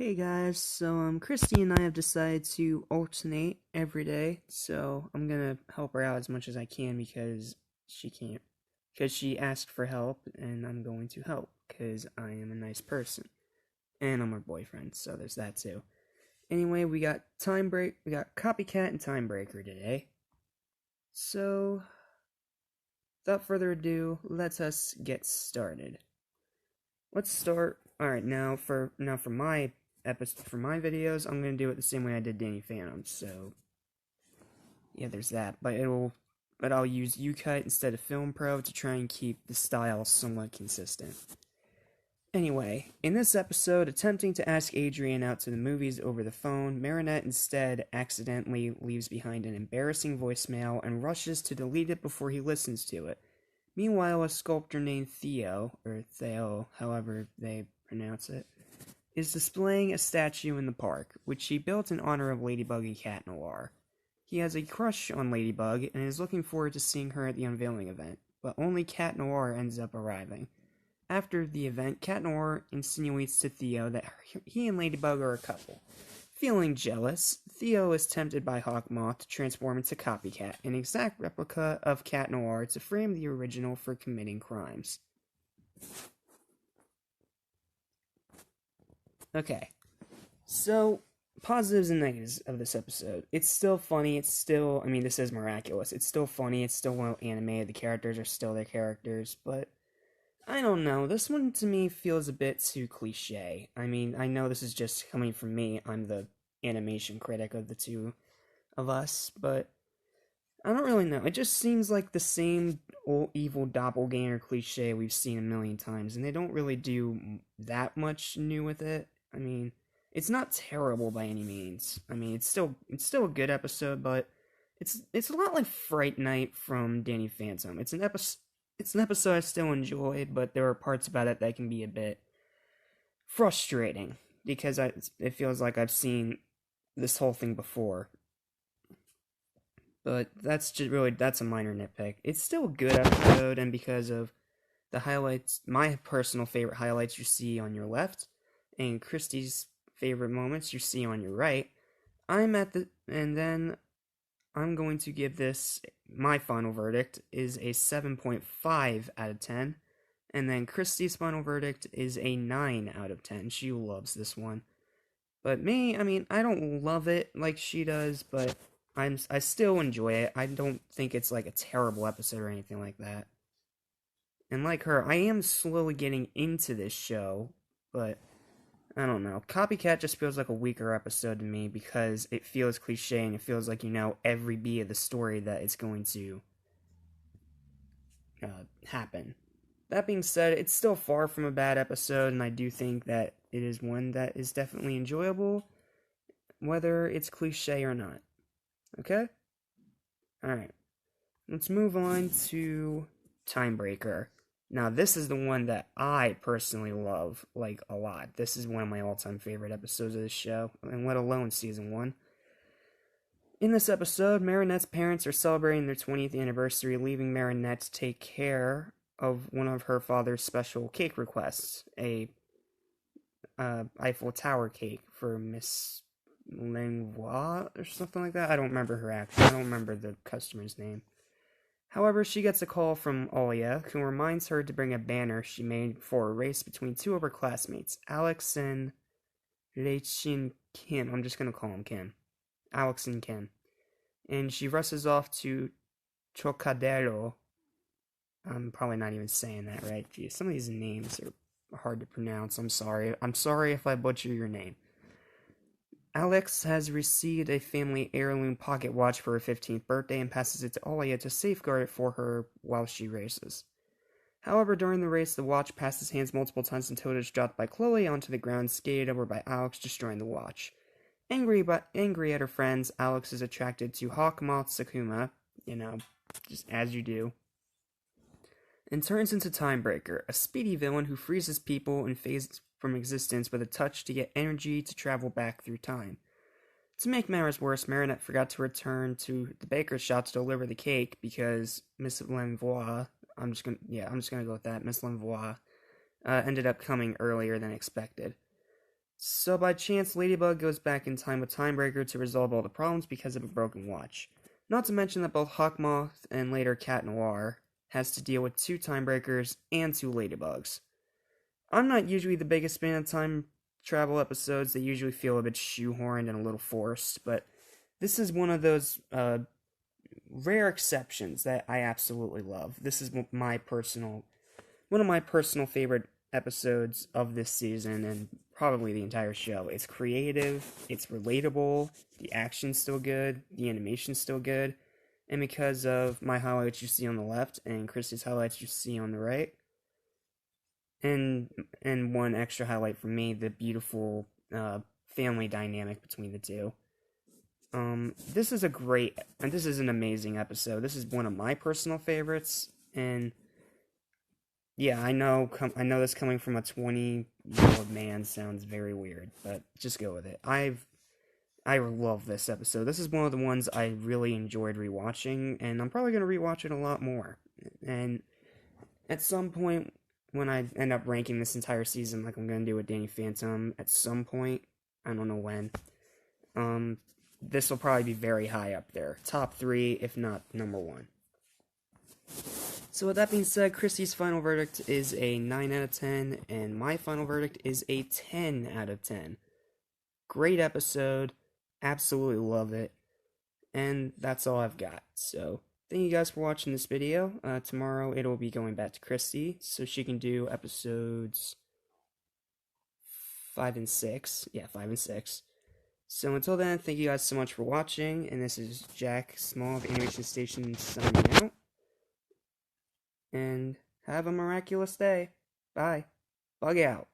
Hey guys, so Christy and I have decided to alternate every day, so I'm gonna help her out as much as I can because she can't, because she asked for help, and I'm going to help, because I am a nice person, and I'm her boyfriend, so there's that too. Anyway, we got CopyCat and Timebreaker today, so without further ado, let us get started. Let's start. All right, now for my episode for my videos, I'm gonna do it the same way I did Danny Phantom. So yeah, there's that. But I'll use UCut instead of Film Pro to try and keep the style somewhat consistent. Anyway, in this episode, attempting to ask Adrian out to the movies over the phone, Marinette instead accidentally leaves behind an embarrassing voicemail and rushes to delete it before he listens to it. Meanwhile, a sculptor named Theo, or Theo, however they pronounce it, is displaying a statue in the park, which he built in honor of Ladybug and Cat Noir. He has a crush on Ladybug and is looking forward to seeing her at the unveiling event, but only Cat Noir ends up arriving. After the event, Cat Noir insinuates to Theo that he and Ladybug are a couple. Feeling jealous, Theo is tempted by Hawkmoth to transform into CopyCat, an exact replica of Cat Noir, to frame the original for committing crimes. Okay, so positives and negatives of this episode. It's still funny, this is Miraculous. It's still funny, it's still well animated, the characters are still their characters, but I don't know, this one to me feels a bit too cliche. I know this is just coming from me, I'm the animation critic of the two of us, but I don't really know. It just seems like the same old evil doppelganger cliche we've seen a million times, and they don't really do that much new with it. It's not terrible by any means. It's still a good episode, but it's a lot like Fright Night from Danny Phantom. It's an episode I still enjoy, but there are parts about it that can be a bit frustrating because it feels like I've seen this whole thing before. But that's a minor nitpick. It's still a good episode, and because of the highlights, my personal favorite highlights you see on your left, and Christy's favorite moments you see on your right, and then I'm going to give this, my final verdict is a 7.5 out of 10, and then Christy's final verdict is a 9 out of 10. She loves this one. But me, I don't love it like she does, but I still enjoy it. I don't think it's like a terrible episode or anything like that. And like her, I am slowly getting into this show, but I don't know. CopyCat just feels like a weaker episode to me because it feels cliche and it feels like you know every beat of the story that it's going to happen. That being said, it's still far from a bad episode, and I do think that it is one that is definitely enjoyable, whether it's cliche or not. Okay? Alright. Let's move on to Timebreaker. Now, this is the one that I personally love, like, a lot. This is one of my all-time favorite episodes of this show, and let alone Season 1. In this episode, Marinette's parents are celebrating their 20th anniversary, leaving Marinette to take care of one of her father's special cake requests, a Eiffel Tower cake for Miss Lenoir or something like that. I don't remember the customer's name. However, she gets a call from Olia, who reminds her to bring a banner she made for a race between two of her classmates, Alex and Leichin Kim. I'm just gonna call him Kim. Alex and Kim. And she rushes off to Chocadero. I'm probably not even saying that right. Geez, some of these names are hard to pronounce. I'm sorry. I'm sorry if I butcher your name. Alex has received a family heirloom pocket watch for her 15th birthday and passes it to Olia to safeguard it for her while she races. However, during the race, the watch passes hands multiple times until it is dropped by Chloe onto the ground, skated over by Alex, destroying the watch. Angry at her friends, Alex is attracted to Hawkmoth Sakuma, just as you do, and turns into Timebreaker, a speedy villain who freezes people and fades from existence with a touch to get energy to travel back through time. To make matters worse, Marinette forgot to return to the baker's shop to deliver the cake because Miss Lenoir, I'm just gonna go with that, Miss Lenoir, ended up coming earlier than expected. So by chance, Ladybug goes back in time with Timebreaker to resolve all the problems because of a broken watch. Not to mention that both Hawkmoth and later Cat Noir has to deal with 2 Timebreakers and 2 Ladybugs. I'm not usually the biggest fan of time travel episodes. They usually feel a bit shoehorned and a little forced, but this is one of those rare exceptions that I absolutely love. This is one of my personal favorite episodes of this season and probably the entire show. It's creative, it's relatable, the action's still good, the animation's still good, and because of my highlights you see on the left and Christy's highlights you see on the right, and one extra highlight for me, the beautiful family dynamic between the two. This is an amazing episode. This is one of my personal favorites, and yeah, I know this coming from a 20-year-old man sounds very weird, but just go with it. I love this episode. This is one of the ones I really enjoyed rewatching, and I'm probably going to rewatch it a lot more. And at some point, when I end up ranking this entire season, like I'm going to do with Danny Phantom, at some point, I don't know when, this will probably be very high up there. Top 3, if not number 1. So with that being said, Christy's final verdict is a 9 out of 10, and my final verdict is a 10 out of 10. Great episode, absolutely love it, and that's all I've got. So, thank you guys for watching this video. Tomorrow it'll be going back to Christy, so she can do episodes 5 and 6. Yeah, 5 and 6. So until then, thank you guys so much for watching, and this is Jack Small of Animation Station signing out. And have a miraculous day. Bye. Bug out.